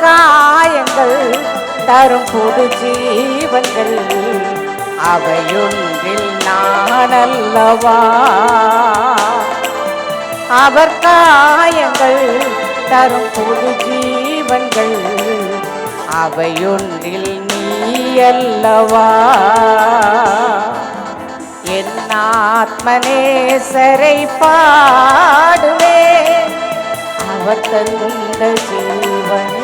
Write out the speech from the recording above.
காயங்கள் தரும் புது ஜீவன்கள் அவையொன்றில் நான் அல்லவா. அவர் காயங்கள் தரும் புது ஜீவன்கள் அவையொன்றில் நீ அல்லவா. என் ஆத்மநேசரை பாடுவே அவர் தந்த ஜீவன்